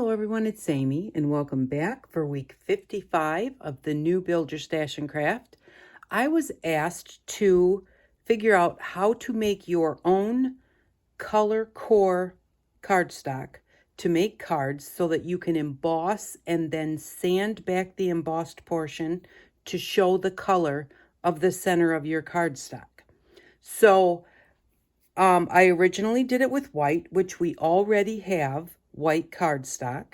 Hello everyone, it's Amy and welcome back for week 55 of the new Build Your Stash and Craft. I was asked to figure out how to make your own color core cardstock to make cards so that you can emboss and then sand back the embossed portion to show the color of the center of your cardstock. So I originally did it with white, which we already have white cardstock,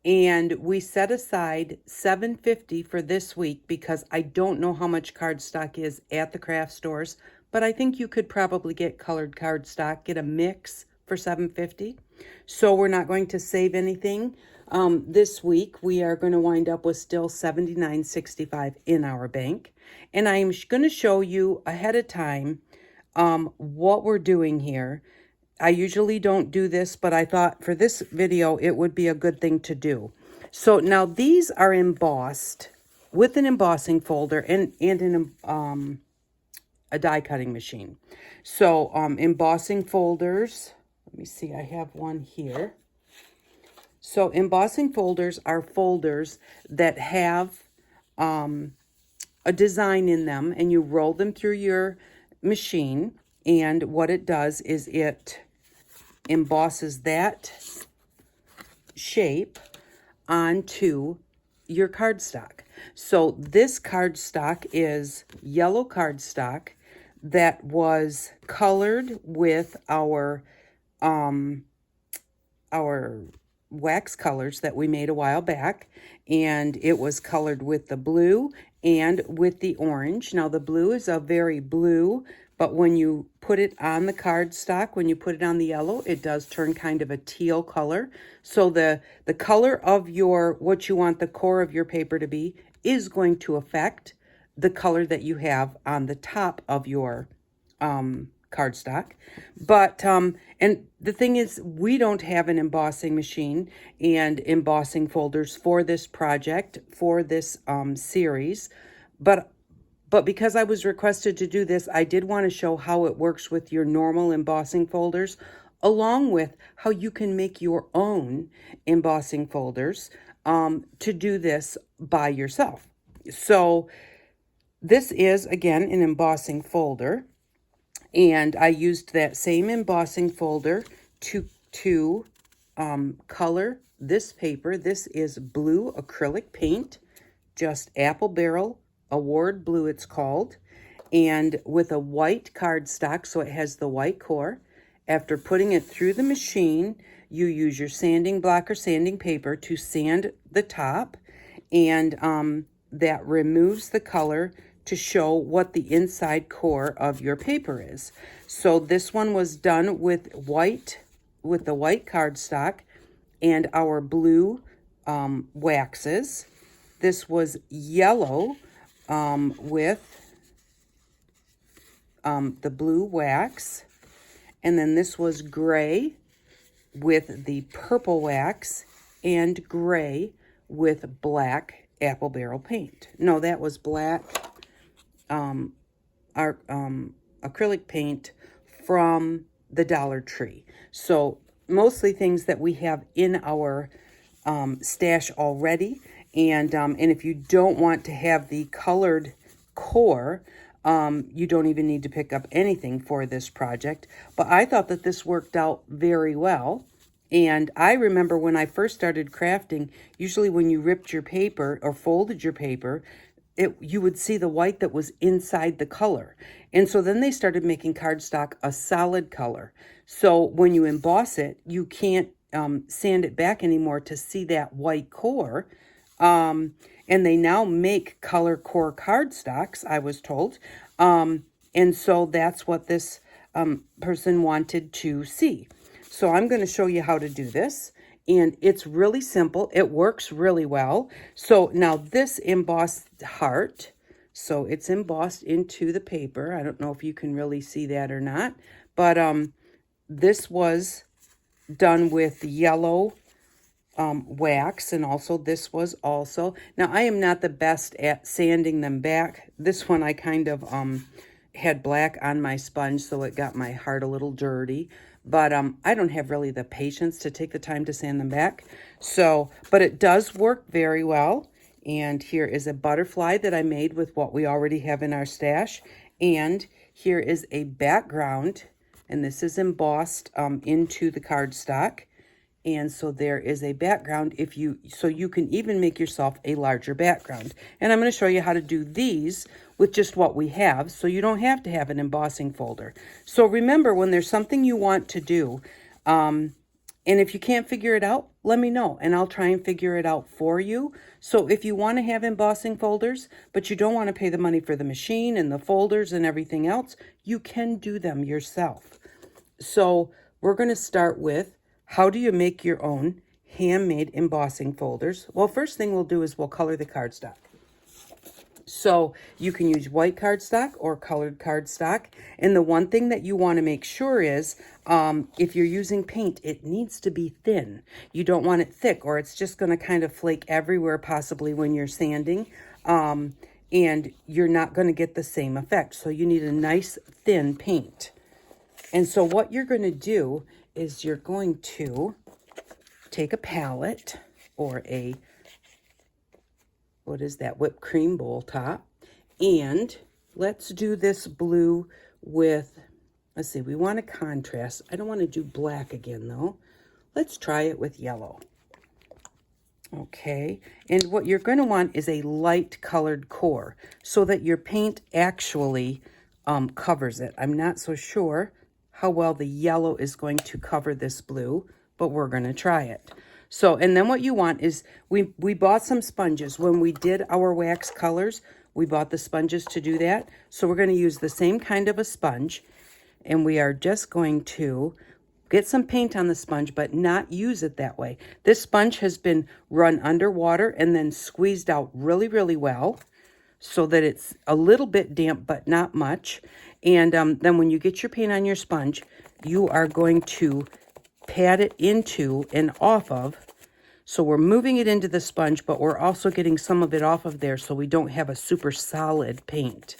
and we set aside $7.50 for this week because I don't know how much cardstock is at the craft stores, but I think you could probably get colored cardstock, get a mix for $7.50. So we're not going to save anything. This week we are going to wind up with still $79.65 in our bank, and I'm going to show you ahead of time what we're doing here. I usually don't do this, but I thought for this video, it would be a good thing to do. So now these are embossed with an embossing folder and a die cutting machine. So embossing folders, let me see, I have one here. So embossing folders are folders that have a design in them, and you roll them through your machine, and what it does is it embosses that shape onto your cardstock. So this cardstock is yellow cardstock that was colored with our wax colors that we made a while back, and it was colored with the blue and with the orange. Now the blue is a very blue, but when you put it on the cardstock, when you put it on the yellow, it does turn kind of a teal color. So the color of what you want the core of your paper to be is going to affect the color that you have on the top of your cardstock. But and the thing is, we don't have an embossing machine and embossing folders for this project, for this series, but because I was requested to do this, I did want to show how it works with your normal embossing folders, along with how you can make your own embossing folders to do this by yourself. So this is, again, an embossing folder, and I used that same embossing folder to color this paper. This is blue acrylic paint, just Apple Barrel Award Blue it's called, and with a white cardstock, so it has the white core. After putting it through the machine, you use your sanding block or sanding paper to sand the top, and that removes the color to show what the inside core of your paper is. So this one was done with the white cardstock and our blue waxes. This was yellow with the blue wax, and then this was gray with the purple wax, and gray with black Apple Barrel paint. No, that was black acrylic paint from the Dollar Tree. So mostly things that we have in our stash already. And if you don't want to have the colored core, you don't even need to pick up anything for this project. But I thought that this worked out very well. And I remember when I first started crafting, usually when you ripped your paper or folded your paper, you would see the white that was inside the color. And so then they started making cardstock a solid color. So when you emboss it, you can't sand it back anymore to see that white core. And they now make color core cardstocks, I was told. And so that's what this person wanted to see. So I'm going to show you how to do this. And it's really simple. It works really well. So now this embossed heart, so it's embossed into the paper. I don't know if you can really see that or not. But this was done with yellow wax, and also this was also, now I am not the best at sanding them back. This one I kind of had black on my sponge, so it got my heart a little dirty, but I don't have really the patience to take the time to sand them back. So, but it does work very well. And here is a butterfly that I made with what we already have in our stash. And here is a background, and this is embossed into the cardstock. And so there is a background so you can even make yourself a larger background. And I'm going to show you how to do these with just what we have, so you don't have to have an embossing folder. So remember, when there's something you want to do, and if you can't figure it out, let me know, and I'll try and figure it out for you. So if you want to have embossing folders, but you don't want to pay the money for the machine and the folders and everything else, you can do them yourself. So we're going to start with, how do you make your own handmade embossing folders? Well, first thing we'll do is we'll color the cardstock. So you can use white cardstock or colored cardstock. And the one thing that you want to make sure is, if you're using paint, it needs to be thin. You don't want it thick, or it's just going to kind of flake everywhere, possibly when you're sanding. And you're not going to get the same effect. So you need a nice thin paint. And so what you're going to do is you're going to take a palette or a, what is that, whipped cream bowl top. And let's do this blue with, let's see, we want a contrast. I don't want to do black again though. Let's try it with yellow. Okay, and what you're going to want is a light colored core so that your paint actually covers it. I'm not so sure how well the yellow is going to cover this blue, but we're going to try it. So, and then what you want is, we bought some sponges. When we did our wax colors, we bought the sponges to do that. So we're going to use the same kind of a sponge, and we are just going to get some paint on the sponge, but not use it that way. This sponge has been run underwater and then squeezed out really, really well, so that it's a little bit damp, but not much. And then when you get your paint on your sponge, you are going to pat it into and off of. So we're moving it into the sponge, but we're also getting some of it off of there so we don't have a super solid paint.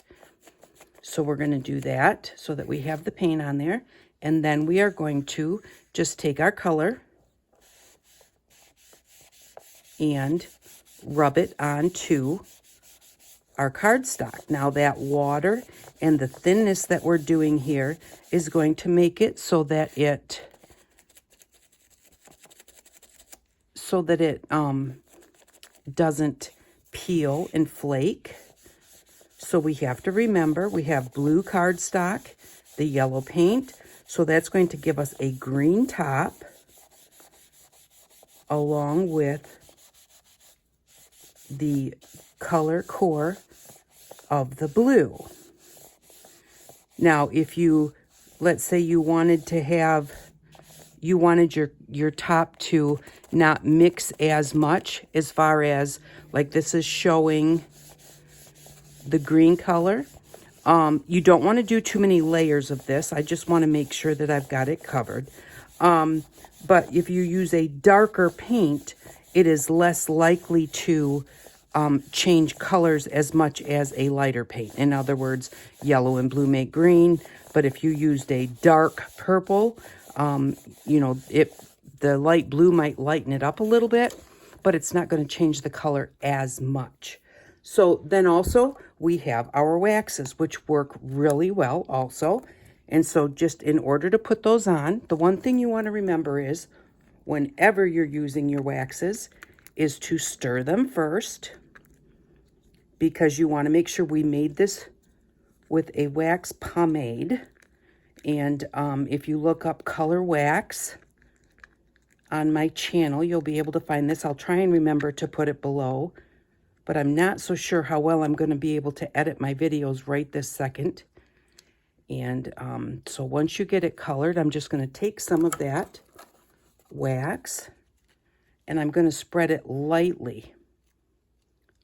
So we're going to do that so that we have the paint on there. And then we are going to just take our color and rub it onto our cardstock. Now that water and the thinness that we're doing here is going to make it so that it doesn't peel and flake. So we have to remember, we have blue cardstock, the yellow paint, so that's going to give us a green top along with the color core of the blue. Now, if you, let's say you wanted your top to not mix as much, as far as, like this is showing the green color. You don't want to do too many layers of this. I just want to make sure that I've got it covered. But if you use a darker paint, it is less likely to change colors as much as a lighter paint. In other words, yellow and blue make green, but if you used a dark purple, you know, the light blue might lighten it up a little bit, but it's not going to change the color as much. So then also we have our waxes, which work really well also. And so just in order to put those on, the one thing you want to remember is, whenever you're using your waxes, is to stir them first, because you want to make sure we made this with a wax pomade. And if you look up color wax on my channel, you'll be able to find this. I'll try and remember to put it below, but I'm not so sure how well I'm going to be able to edit my videos right this second. And so once you get it colored, I'm just going to take some of that wax and I'm going to spread it lightly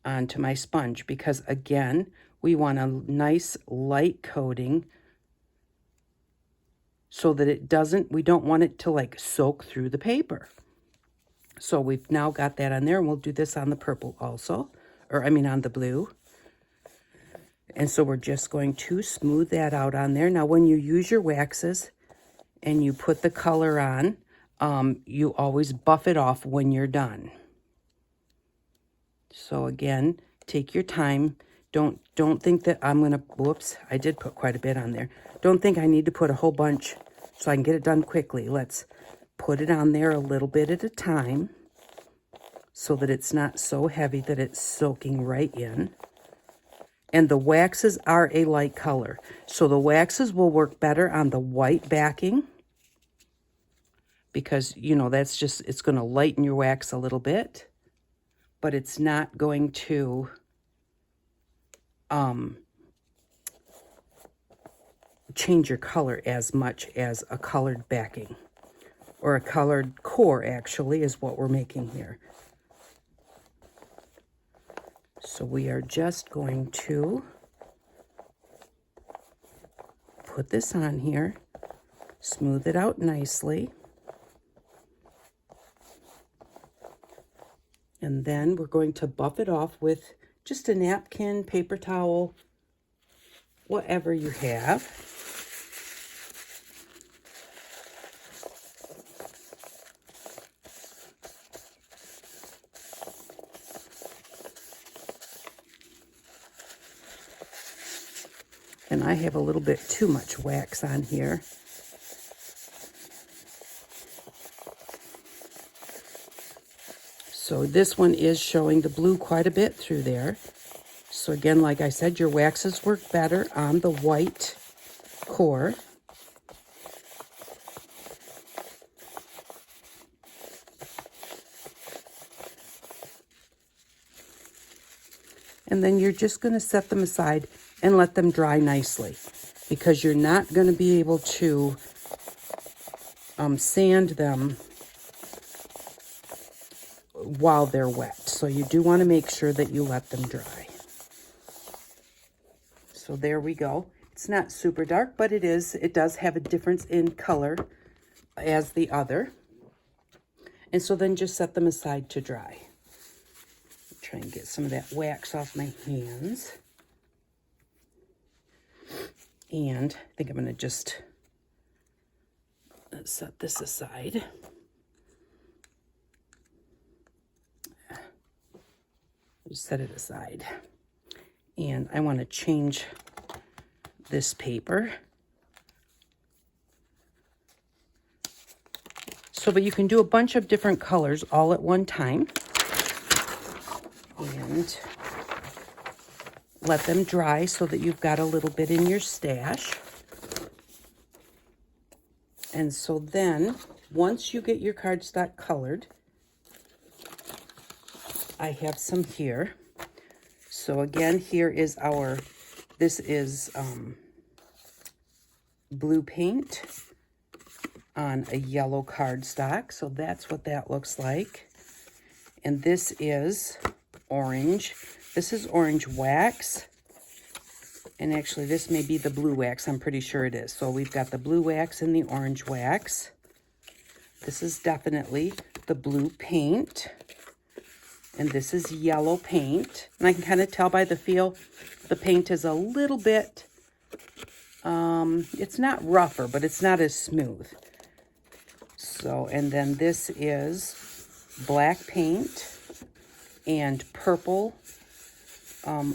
onto my sponge, because again, we want a nice light coating so that it doesn't, we don't want it to like soak through the paper. So we've now got that on there, and we'll do this on the purple also, or I mean on the blue. And so we're just going to smooth that out on there. Now when you use your waxes, and you put the color on, you always buff it off when you're done. So again, take your time. Don't think that I'm gonna, whoops, I did put quite a bit on there. Don't think I need to put a whole bunch so I can get it done quickly. Let's put it on there a little bit at a time so that it's not so heavy that it's soaking right in. And the waxes are a light color, so the waxes will work better on the white backing because, you know, that's just, it's going to lighten your wax a little bit, but it's not going to change your color as much as a colored backing, or a colored core actually is what we're making here. So we are just going to put this on here, smooth it out nicely, and then we're going to buff it off with just a napkin, paper towel, whatever you have. And I have a little bit too much wax on here. So this one is showing the blue quite a bit through there. So again, like I said, your waxes work better on the white core. And then you're just going to set them aside and let them dry nicely, because you're not going to be able to sand them while they're wet. So you do want to make sure that you let them dry. So there we go. It's not super dark, but it does have a difference in color as the other. And so then just set them aside to dry. Try and get some of that wax off my hands. And I think I'm going to just set this aside. Just set it aside. And I want to change this paper. So, but you can do a bunch of different colors all at one time. And let them dry so that you've got a little bit in your stash. And so then, once you get your cardstock colored, I have some here. So again, here is this is blue paint on a yellow cardstock. So that's what that looks like. And this is orange. This is orange wax. And actually, this may be the blue wax. I'm pretty sure it is. So we've got the blue wax and the orange wax. This is definitely the blue paint. And this is yellow paint. And I can kind of tell by the feel, the paint is a little bit, it's not rougher, but it's not as smooth. So, and then this is black paint and purple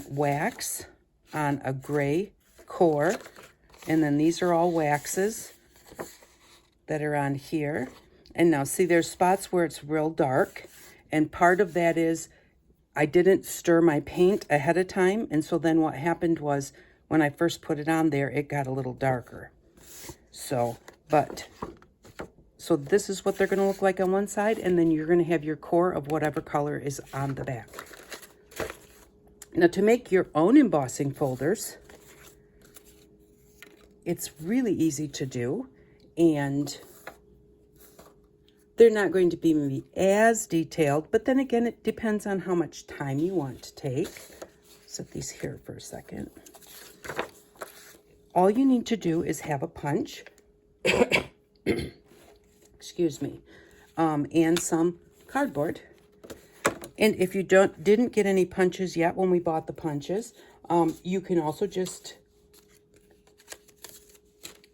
wax on a gray core. And then these are all waxes that are on here. And now see, there's spots where it's real dark. And part of that is I didn't stir my paint ahead of time. And so then what happened was when I first put it on there, it got a little darker. So this is what they're going to look like on one side. And then you're going to have your core of whatever color is on the back. Now to make your own embossing folders, it's really easy to do. And they're not going to be maybe as detailed, but then again, it depends on how much time you want to take. Set these here for a second. All you need to do is have a punch, excuse me, and some cardboard. And if you didn't get any punches yet when we bought the punches, you can also just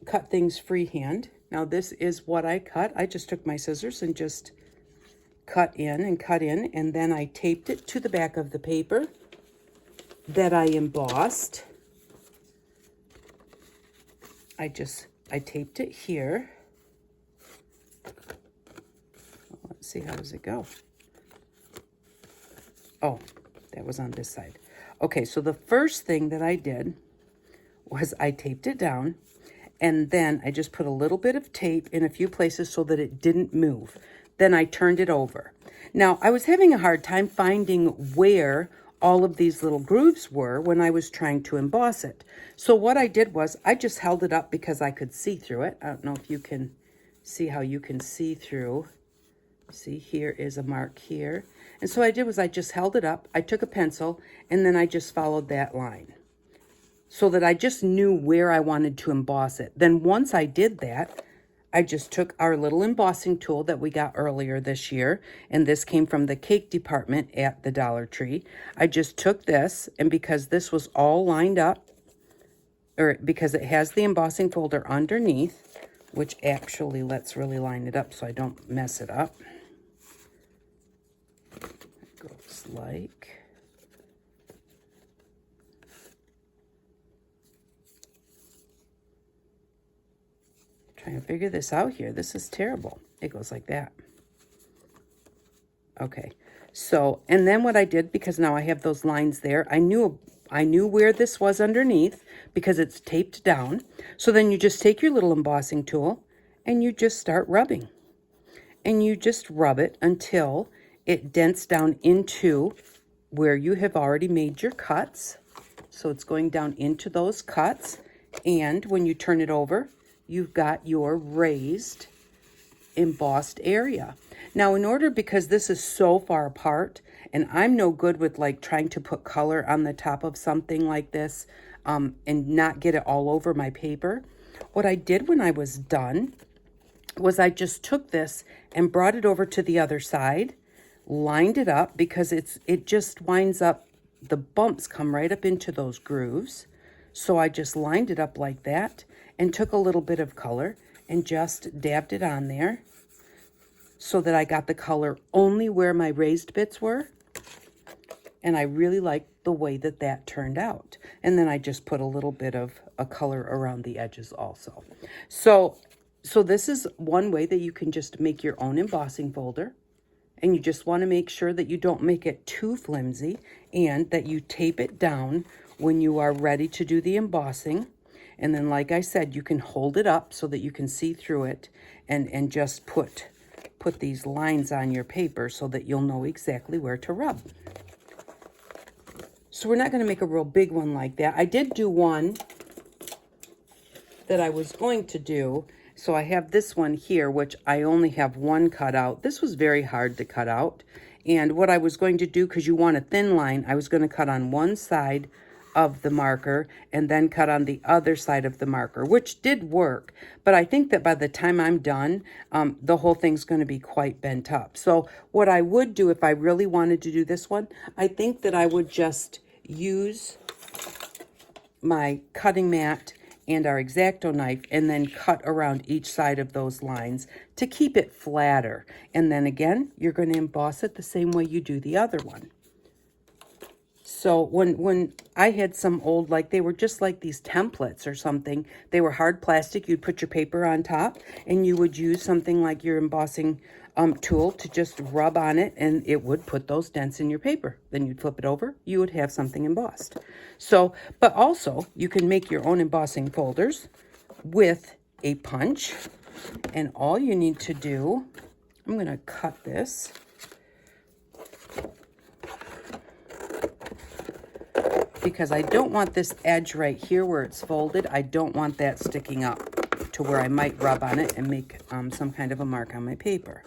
cut things freehand Now this is what I cut. I just took my scissors and just cut in, and then I taped it to the back of the paper that I embossed. I taped it here. Let's see, how does it go? Oh, that was on this side. Okay, so the first thing that I did was I taped it down, and then I just put a little bit of tape in a few places so that it didn't move. Then I turned it over. Now, I was having a hard time finding where all of these little grooves were when I was trying to emboss it. So what I did was I just held it up because I could see through it. I don't know if you can see how you can see through. See, here is a mark here. And so what I did was I just held it up. I took a pencil, and then I just followed that line so that I just knew where I wanted to emboss it. Then once I did that, I just took our little embossing tool that we got earlier this year, and this came from the cake department at the Dollar Tree. I just took this, and because this was all lined up, or because it has the embossing folder underneath, which actually, let's really line it up so I don't mess it up. It goes like... Trying to figure this out here. This is terrible. It goes like that. Okay. So, and then what I did, because now I have those lines there, I knew where this was underneath because it's taped down. So then you just take your little embossing tool and you just start rubbing. And you just rub it until it dents down into where you have already made your cuts. So it's going down into those cuts. And when you turn it over, you've got your raised embossed area. Now in order, because this is so far apart, and I'm no good with like trying to put color on the top of something like this and not get it all over my paper, what I did when I was done was I just took this and brought it over to the other side, lined it up because it just winds up, the bumps come right up into those grooves. So I just lined it up like that and took a little bit of color and just dabbed it on there so that I got the color only where my raised bits were. And I really liked the way that that turned out. And then I just put a little bit of a color around the edges also. So this is one way that you can just make your own embossing folder. And you just want to make sure that you don't make it too flimsy and that you tape it down when you are ready to do the embossing. And then, like I said, you can hold it up so that you can see through it and just put these lines on your paper so that you'll know exactly where to rub. So we're not going to make a real big one like that. I did do one that I was going to do. So I have this one here, which I only have one cut out. This was very hard to cut out. And what I was going to do, because you want a thin line, I was going to cut on one side of the marker and then cut on the other side of the marker, which did work. But I think that by the time I'm done, the whole thing's going to be quite bent up. So what I would do if I really wanted to do this one, I think that I would just use my cutting mat and our X-Acto knife and then cut around each side of those lines to keep it flatter. And then again, you're going to emboss it the same way you do the other one. So when I had some old, like they were just like these templates or something, they were hard plastic, you'd put your paper on top and you would use something like your embossing tool to just rub on it and it would put those dents in your paper. Then you'd flip it over, you would have something embossed. So, but also you can make your own embossing folders with a punch, and all you need to do, I'm going to cut this. Because I don't want this edge right here where it's folded, I don't want that sticking up to where I might rub on it and make some kind of a mark on my paper.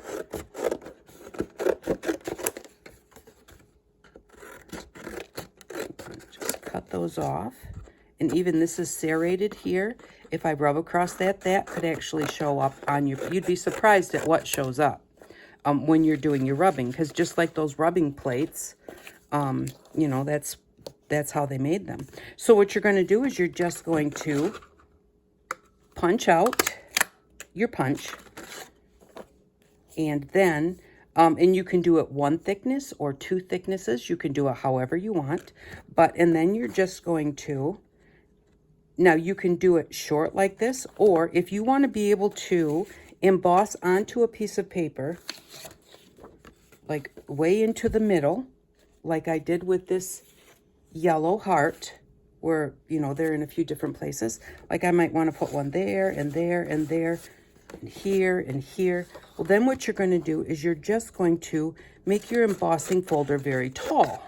Just cut those off. And even this is serrated here. If I rub across that, that could actually show up on your, you'd be surprised at what shows up when you're doing your rubbing. Because just like those rubbing plates, you know, that's how they made them. So what you're going to do is you're just going to punch out your punch. And then, and you can do it 1 thickness or 2 thicknesses. You can do it however you want. And then you're just going to, now you can do it short like this, or if you want to be able to emboss onto a piece of paper, like way into the middle, like I did with this yellow heart, where, you know, they're in a few different places. Like I might want to put one there and there and there and here and here. Well, then what you're going to do is you're just going to make your embossing folder very tall.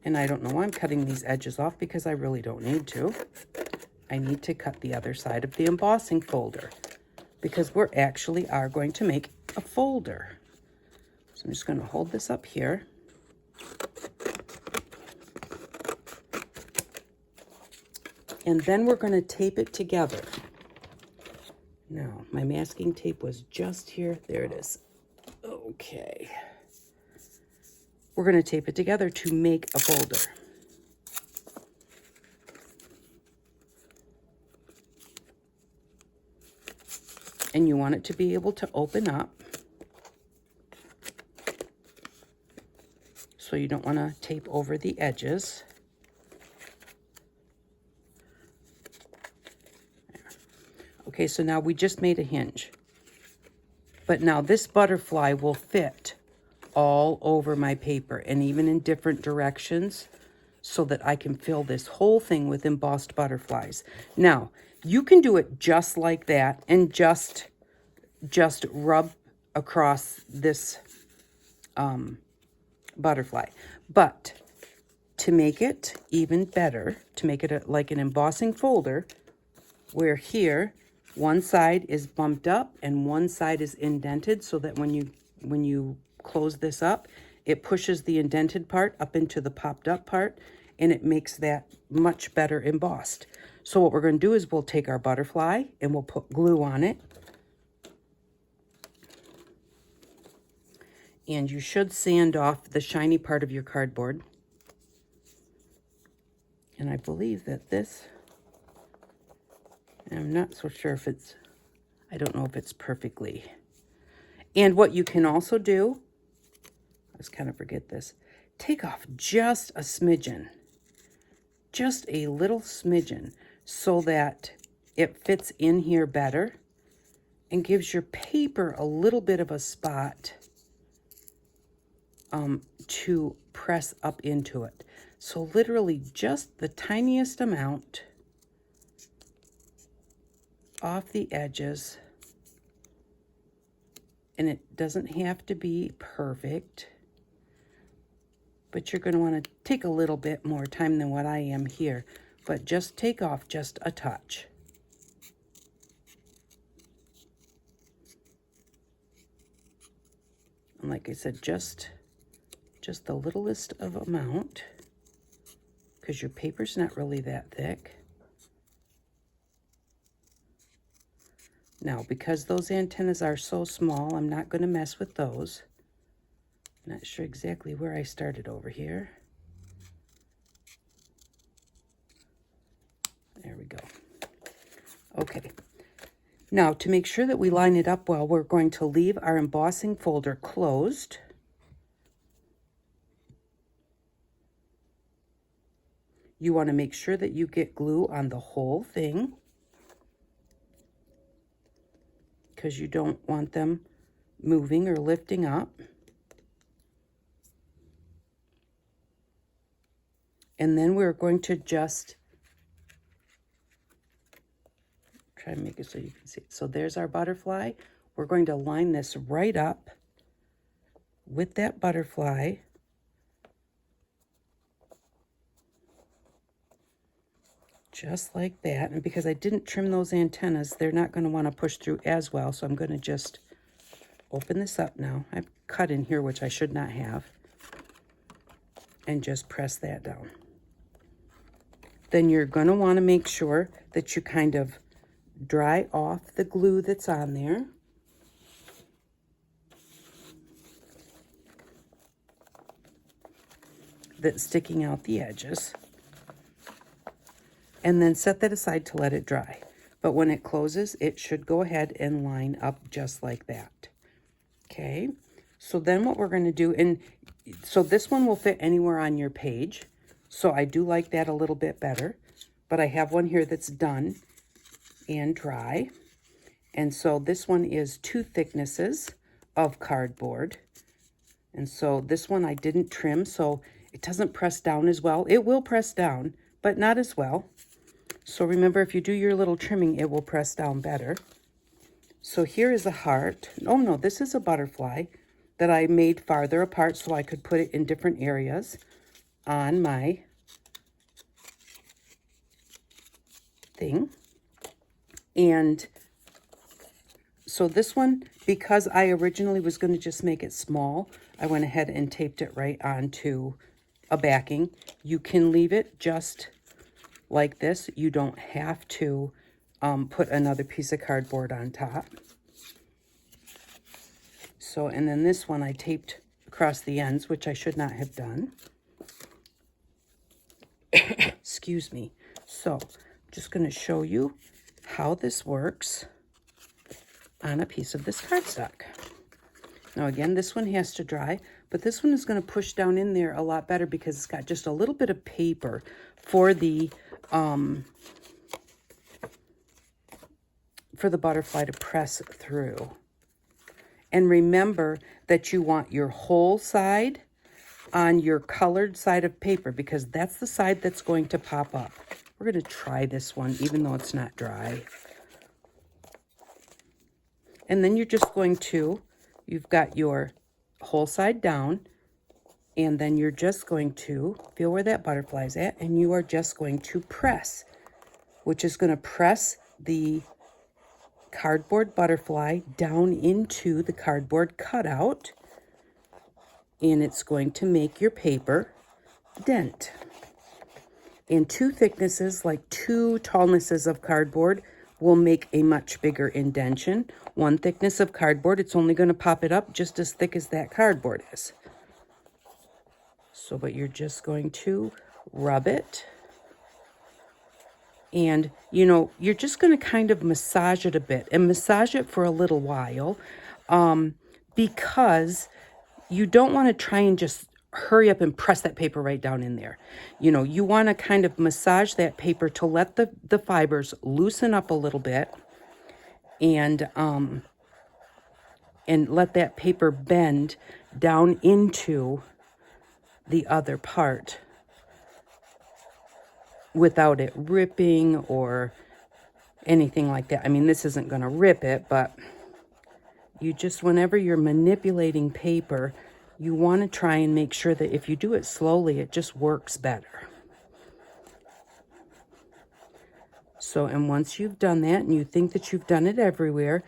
And I don't know why I'm cutting these edges off, because I really don't need to. I need to cut the other side of the embossing folder, because we're actually are going to make a folder. So I'm just going to hold this up here. And then we're going to tape it together. Now, my masking tape was just here. There it is. Okay. We're going to tape it together to make a folder. And you want it to be able to open up. So you don't want to tape over the edges. Okay, so now we just made a hinge. But now this butterfly will fit all over my paper, and even in different directions, so that I can fill this whole thing with embossed butterflies. Now, you can do it just like that and just rub across this butterfly. But to make it even better, to make it like an embossing folder, where here one side is bumped up and one side is indented, so that when you close this up, it pushes the indented part up into the popped up part, and it makes that much better embossed. So what we're going to do is we'll take our butterfly and we'll put glue on it. And you should sand off the shiny part of your cardboard. And I believe that this, I'm not so sure if it's, I don't know if it's perfectly. And what you can also do, I just kind of forget this, take off just a smidgen, just a little smidgen, so that it fits in here better and gives your paper a little bit of a spot to press up into it. So literally just the tiniest amount off the edges, and it doesn't have to be perfect, but you're going to want to take a little bit more time than what I am here, but just take off just a touch. And like I said, just the littlest of amount, because your paper's not really that thick. Now, because those antennas are so small, I'm not going to mess with those. Not sure exactly where I started over here. There we go. Okay. Now, to make sure that we line it up well, we're going to leave our embossing folder closed. You want to make sure that you get glue on the whole thing, because you don't want them moving or lifting up. And then we're going to just try and make it so you can see it. So there's our butterfly. We're going to line this right up with that butterfly. Just like that. And because I didn't trim those antennas, they're not going to want to push through as well. So I'm going to just open this up now. I've cut in here, which I should not have. And just press that down. Then you're going to want to make sure that you kind of dry off the glue that's on there. That's sticking out the edges. And then set that aside to let it dry. but when it closes, it should go ahead and line up just like that. Okay, so then what we're going to do, and so this one will fit anywhere on your page, so I do like that a little bit better, but I have one here that's done and dry, and so this one is 2 thicknesses of cardboard, and so this one I didn't trim, so it doesn't press down as well. It will press down, but not as well. So remember, if you do your little trimming, it will press down better. So here is a heart. Oh no, this is a butterfly that I made farther apart so I could put it in different areas on my thing. And so this one, because I originally was going to just make it small, I went ahead and taped it right onto a backing. You can leave it just like this. You don't have to put another piece of cardboard on top. So, and then this one I taped across the ends, which I should not have done. Excuse me. So, I'm just going to show you how this works on a piece of this cardstock. Now again, this one has to dry, but this one is going to push down in there a lot better because it's got just a little bit of paper for the butterfly to press through. And remember that you want your whole side on your colored side of paper because that's the side that's going to pop up. We're going to try this one even though it's not dry. And then you're just going to, you've got your whole side down, and then you're just going to feel where that butterfly's at, and you are just going to press, which is going to press the cardboard butterfly down into the cardboard cutout, and it's going to make your paper dent. And 2 thicknesses, like 2 tallnesses of cardboard, will make a much bigger indentation. 1 thickness of cardboard, it's only going to pop it up just as thick as that cardboard is. So, but you're just going to rub it. And, you know, you're just going to kind of massage it a bit and massage it for a little while because you don't want to try and just hurry up and press that paper right down in there. You know, you want to kind of massage that paper to let the fibers loosen up a little bit and let that paper bend down into the other part without it ripping or anything like that. I mean, this isn't going to rip it, but you just, whenever you're manipulating paper, you want to try and make sure that if you do it slowly, it just works better. So, and once you've done that and you think that you've done it everywhere,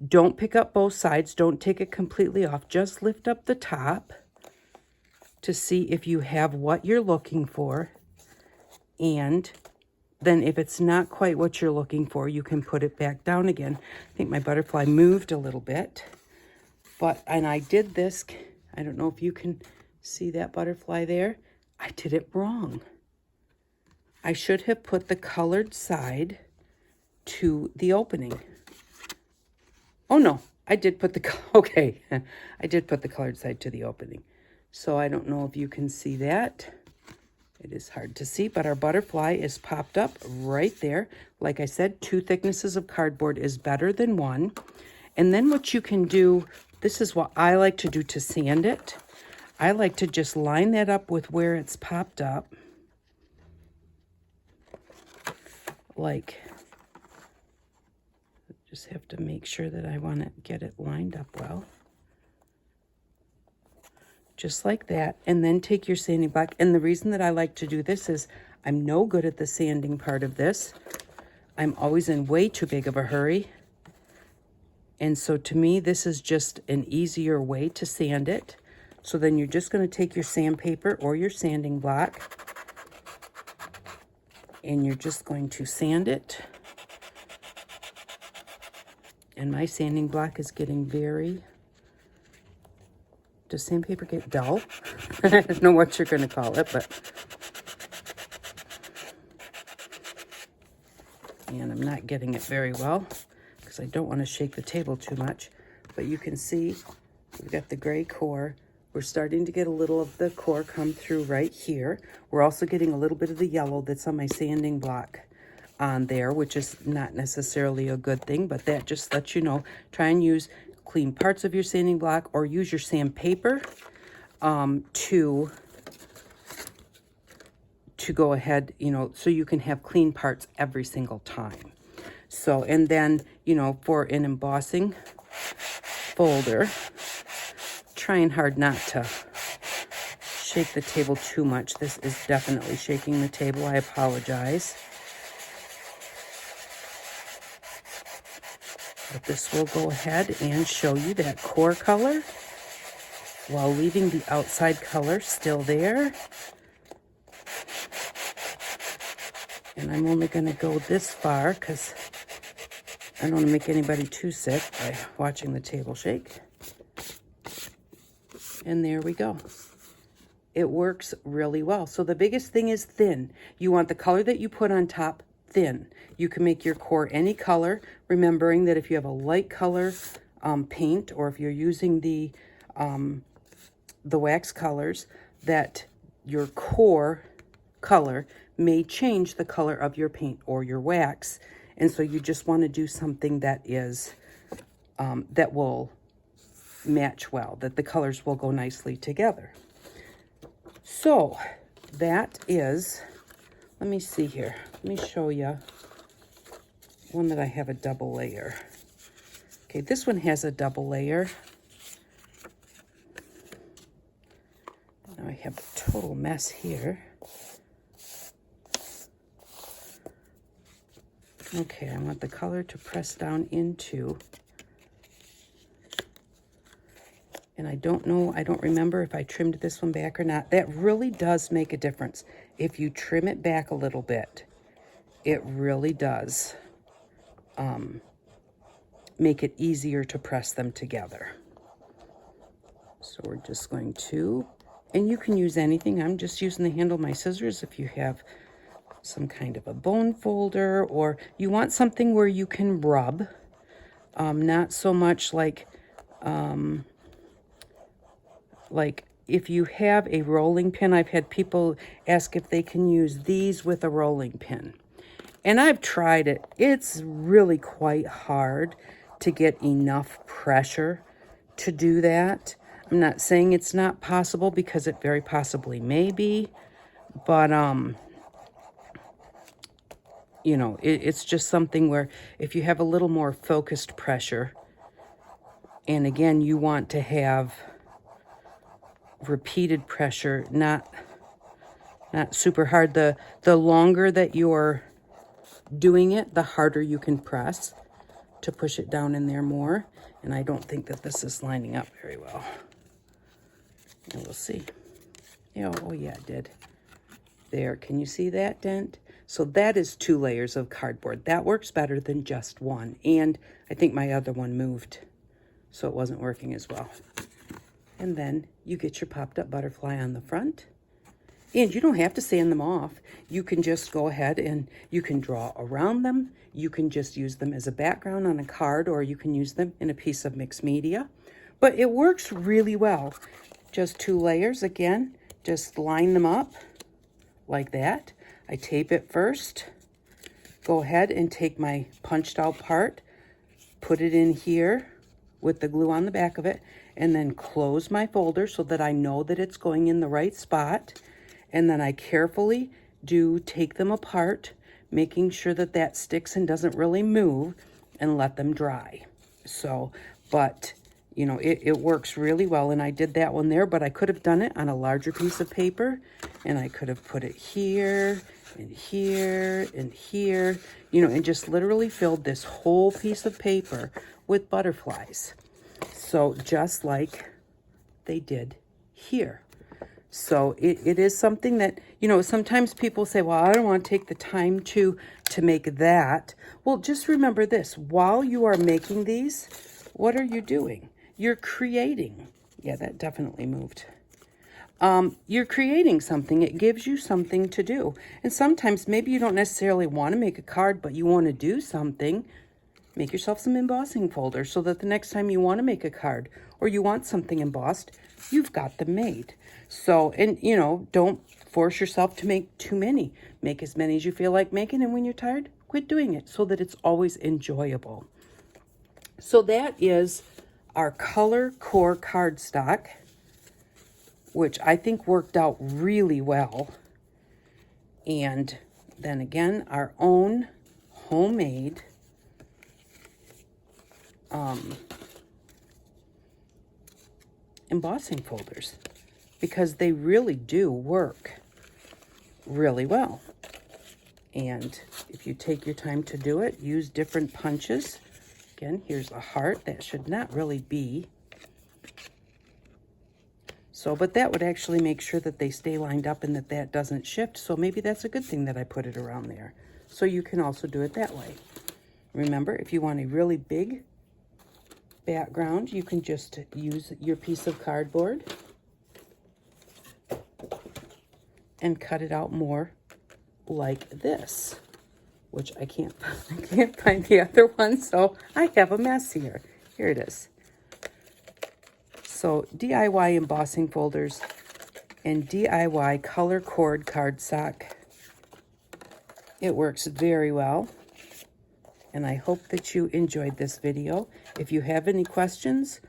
don't pick up both sides. Don't take it completely off. Just lift up the top to see if you have what you're looking for. And then if it's not quite what you're looking for, you can put it back down again. I think my butterfly moved a little bit. And I did this, I don't know if you can see that butterfly there. I did it wrong. I should have put the colored side to the opening. Oh no, I did put the, okay. I did put the colored side to the opening. So I don't know if you can see that. It is hard to see, but our butterfly is popped up right there. Like I said, 2 thicknesses of cardboard is better than 1. And then what you can do, this is what I like to do to sand it. I like to just line that up with where it's popped up. Like, just have to make sure that I want to get it lined up well. Just like that, and then take your sanding block. And the reason that I like to do this is I'm no good at the sanding part of this. I'm always in way too big of a hurry. And so to me, this is just an easier way to sand it. So then you're just going to take your sandpaper or your sanding block, and you're just going to sand it. And my sanding block is getting very... Does sandpaper get dull? I don't know what you're going to call it, but... And I'm not getting it very well because I don't want to shake the table too much. But you can see we've got the gray core. We're starting to get a little of the core come through right here. We're also getting a little bit of the yellow that's on my sanding block on there, which is not necessarily a good thing, but that just lets you know. Try and use clean parts of your sanding block or use your sandpaper to go ahead, you know, so you can have clean parts every single time. So, and then, you know, for an embossing folder, trying hard not to shake the table too much. This is definitely shaking the table. I apologize. But this will go ahead and show you that core color while leaving the outside color still there. And I'm only going to go this far because I don't want to make anybody too sick by watching the table shake. And there we go. It works really well. So the biggest thing is thin. You want the color that you put on top thin. You can make your core any color, remembering that if you have a light color paint, or if you're using the wax colors, that your core color may change the color of your paint or your wax. And so you just want to do something that is that will match well, that the colors will go nicely together. So that is, let me see here. Let me show you one that I have a double layer. Okay, this one has a double layer. Now I have a total mess here. Okay, I want the color to press down into, and I don't know, I don't remember if I trimmed this one back or not. That really does make a difference. If you trim it back a little bit, it really does make it easier to press them together. So we're just going to, and you can use anything. I'm just using the handle of my scissors if you have some kind of a bone folder, or you want something where you can rub, not so much like if you have a rolling pin. I've had people ask if they can use these with a rolling pin, and I've tried it. It's really quite hard to get enough pressure to do that. I'm not saying it's not possible, because it very possibly may be, but you know, it's just something where if you have a little more focused pressure, and again, you want to have repeated pressure, not super hard. The longer that you're doing it, the harder you can press to push it down in there more. And I don't think that this is lining up very well. And we'll see. Yeah, oh yeah, it did. There, can you see that dent? So that is 2 layers of cardboard. That works better than just one. And I think my other one moved, so it wasn't working as well. And then you get your popped up butterfly on the front. And you don't have to sand them off. You can just go ahead and you can draw around them. You can just use them as a background on a card, or you can use them in a piece of mixed media. But it works really well. Just 2 layers again. Just line them up like that. I tape it first. Go ahead and take my punched out part, put it in here with the glue on the back of it, and then close my folder so that I know that it's going in the right spot. And then I carefully take them apart, making sure that that sticks and doesn't really move, and let them dry. So, but you know, it works really well. And I did that one there, but I could have done it on a larger piece of paper, and I could have put it here and here and here, you know, and just literally filled this whole piece of paper with butterflies. So just like they did here. So it is something that, you know, sometimes people say, well, I don't want to take the time to make that. Well, just remember this. While you are making these, what are you doing? You're creating. Yeah, that definitely moved. you're creating something. It gives you something to do. And sometimes maybe you don't necessarily want to make a card, but you want to do something. Make yourself some embossing folders so that the next time you want to make a card or you want something embossed, you've got them made. So, and you know, don't force yourself to make too many. Make as many as you feel like making, and when you're tired, quit doing it so that it's always enjoyable. So that is our color core cardstock, which I think worked out really well. And then again, our own homemade embossing folders, because they really do work really well. And if you take your time to do it, use different punches. Again, here's a heart. That should not really be. So, but that would actually make sure that they stay lined up and that that doesn't shift. So maybe that's a good thing that I put it around there. So you can also do it that way. Remember, if you want a really big background, you can just use your piece of cardboard and cut it out more like this, which I can't find the other one, so I have a mess here. Here it is. So DIY embossing folders and DIY color cord cardstock. It works very well, and I hope that you enjoyed this video. If you have any questions,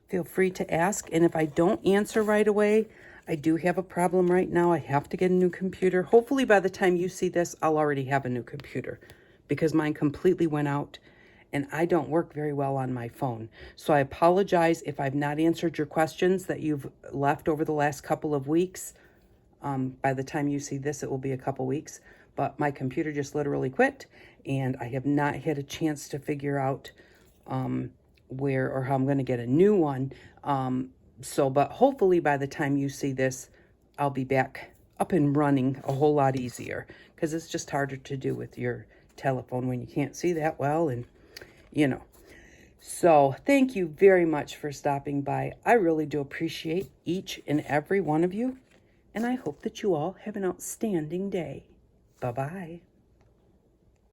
feel free to ask, and if I don't answer right away, I do have a problem right now. I have to get a new computer. Hopefully by the time you see this, I'll already have a new computer, because mine completely went out and I don't work very well on my phone. So I apologize if I've not answered your questions that you've left over the last couple of weeks. By the time you see this, it will be a couple weeks. But my computer just literally quit, and I have not had a chance to figure out where or how I'm going to get a new one. But hopefully by the time you see this, I'll be back up and running a whole lot easier, because it's just harder to do with your telephone when you can't see that well, and you know. So thank you very much for stopping by. I really do appreciate each and every one of you, and I hope that you all have an outstanding day. Bye-bye.